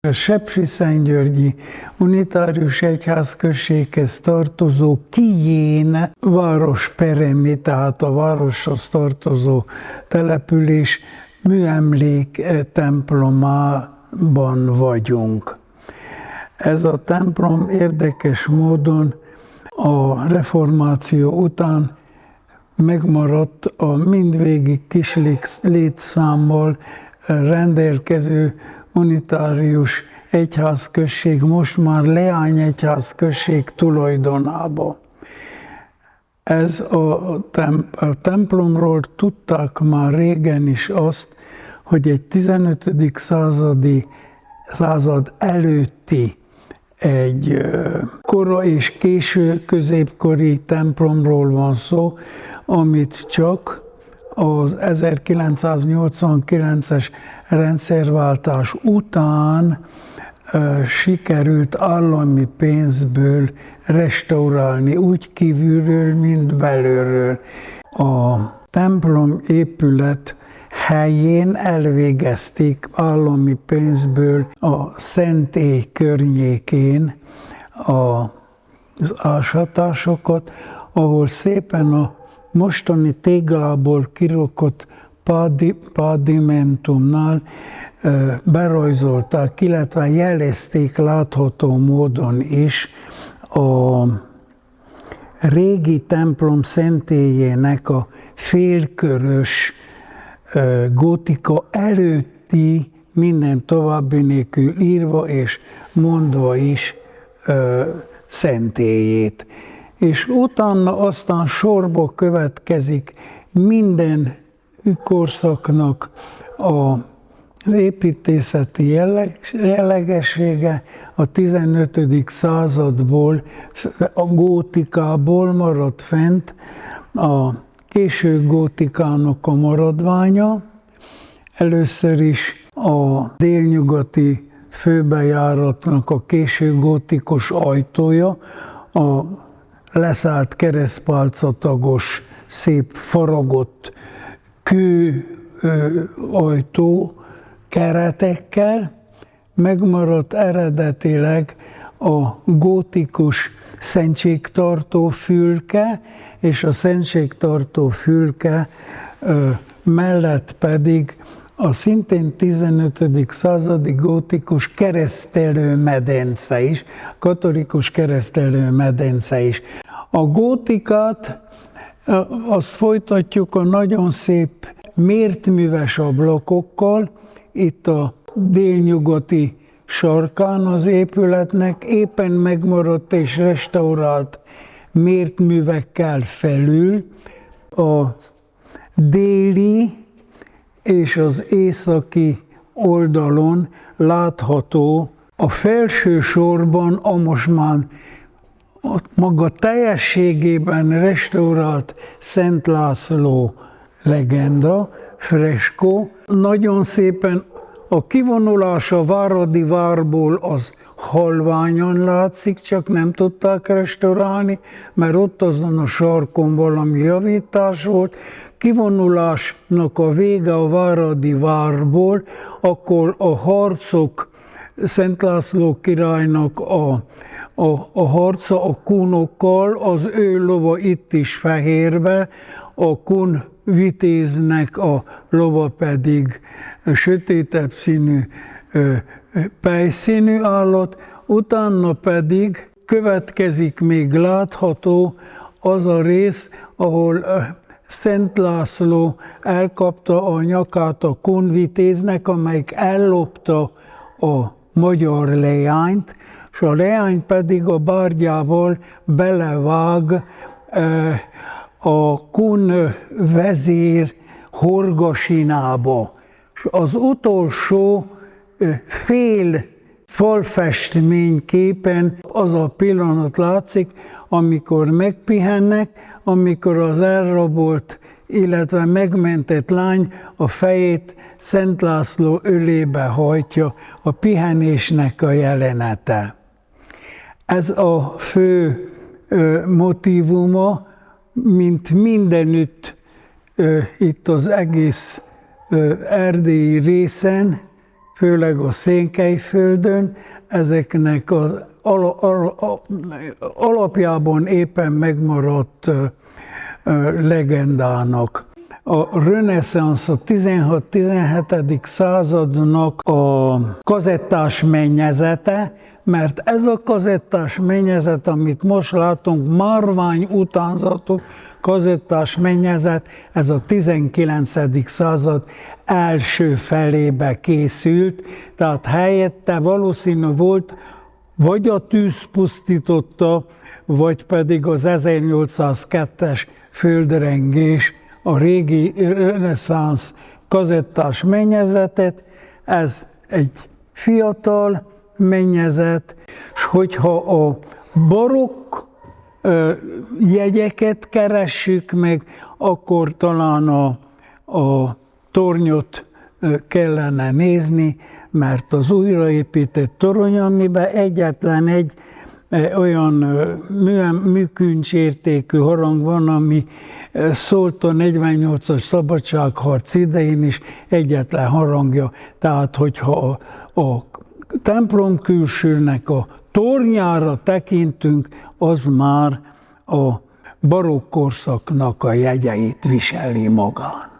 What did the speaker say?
A sepsiszentgyörgyi unitárius egyházközséghez tartozó Kijén városperemi, tehát a városhoz tartozó település műemlék templomában vagyunk. Ez a templom érdekes módon a reformáció után megmaradt a mindvégig kis létszámmal rendelkező unitárius egyházközség, most már leányegyházközség tulajdonába. Ez a templomról tudták már régen is azt, hogy egy 15. század előtti, egy kora és késő középkori templomról van szó, amit csak az 1989-es rendszerváltás után sikerült állami pénzből restaurálni, úgy kívülről, mint belülről. A templom épület helyén elvégezték állami pénzből a szentély környékén az ásatásokat, ahol szépen a mostani téglából kirakott pádimentumnál berajzolták, illetve jelezték látható módon is a régi templom szentélyének a félkörös gótika előtti, minden további nélkül írva és mondva is szentélyét. És utána aztán sorba következik minden korszaknak az építészeti jellegessége, a 15. századból, a gótikából maradt fent a késő gótikának a maradványa. Először is a délnyugati főbejáratnak a késő gótikus ajtója, a leszállt keresztpálcatagos, szép faragott kő ajtó keretekkel, megmaradt eredetileg a gótikus szentségtartó fülke, és a szentségtartó fülke mellett pedig a szintén 15. századi gótikus keresztelőmedence is, katolikus keresztelőmedence is. A gótikát azt folytatjuk a nagyon szép mértműves ablakokkal, itt a délnyugati sarkán az épületnek éppen megmaradt és restaurált mértművekkel felül a déli és az északi oldalon látható a felső sorban a most már maga teljességében restaurált Szent László legenda, freskó. Nagyon szépen a kivonulás a Váradi várból az halványan látszik, csak nem tudták restaurálni, mert ott azon a sarkon valami javítás volt. Kivonulásnak a vége a Váradi várból, akkor a harcok, Szent László királynak a harca a kunokkal, az ő lova itt is fehérbe, a kun vitéznek a lova pedig sötétebb színű, pejszínű állat, utána pedig következik még látható az a rész, ahol Szent László elkapta a nyakát a kun vitéznek, amelyik ellopta a magyar leányt, és a leány pedig a bárgyával belevág a kun vezér horgasinába. És az utolsó fél falfestményképen az a pillanat látszik, amikor megpihennek, amikor az elrabolt, illetve megmentett lány a fejét Szent László ölébe hajtja, a pihenésnek a jelenete. Ez a fő motívuma, mint mindenütt itt az egész erdélyi részen, főleg a Székelyföldön, ezeknek az alapjában éppen megmaradt legendának. A reneszánsz, a 16-17. Századnak a kazettás mennyezete, mert ez a kazettás mennyezet, amit most látunk, márvány utánzatú kazettás mennyezet, ez a 19. század első felébe készült, tehát helyette valószínű volt, vagy a tűz pusztította, vagy pedig az 1802-es földrengés, a régi reneszánsz kazettás mennyezetet. Ez egy fiatal mennyezet, és hogyha a barokk jegyeket keressük meg, akkor talán a tornyot kellene nézni, mert az újraépített torony, amiben egyetlen egy olyan műkincsértékű harang van, ami szólt a 48-as szabadságharc idején is, egyetlen harangja. Tehát, hogyha a templom külsőnek a tornyára tekintünk, az már a barokk korszaknak a jegyeit viseli magán.